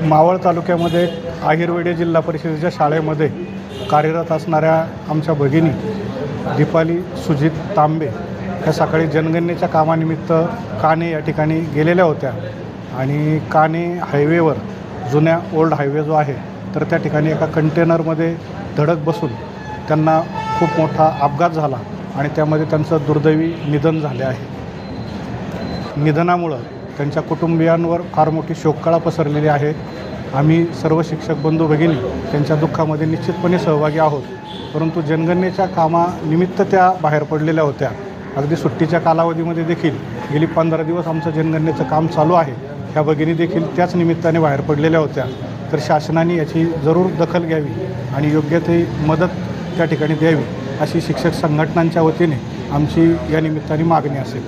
मावळ तालुक्यामध्ये आहिरवेडे जिल्हा परिषदेच्या शाळेमध्ये कार्यरत असणाऱ्या आमच्या भगिनी दीपाली सुजित तांबे ह्या सकाळी जनगणनेच्या कामानिमित्त काणे या ठिकाणी गेलेल्या होत्या आणि काणे हायवेवर जुन्या ओल्ड हायवे जो आहे तर त्या ठिकाणी एका कंटेनरमध्ये धडक बसून त्यांना खूप मोठा अपघात झाला आणि त्यामध्ये त्यांचं दुर्दैवी निधन झाले आहे। निधनामुळं त्यांच्या कुटुंबियांवर फार मोठी शोककळा पसरलेली आहे। आम्ही सर्व शिक्षक बंधू भगिनी त्यांच्या दुःखामध्ये निश्चितपणे सहभागी आहोत, परंतु जनगणनेच्या कामानिमित्त त्या बाहेर पडलेल्या होत्या। अगदी सुट्टीच्या कालावधीमध्ये देखील गेली 15 दिवस आमचं जनगणनेचं काम चालू आहे। ह्या भगिनी देखील त्याच निमित्ताने बाहेर पडलेल्या होत्या, तर शासनाने याची जरूर दखल घ्यावी आणि योग्य ती मदत त्या ठिकाणी द्यावी अशी शिक्षक संघटनांच्या वतीने आमची या निमित्ताने मागणी असेल।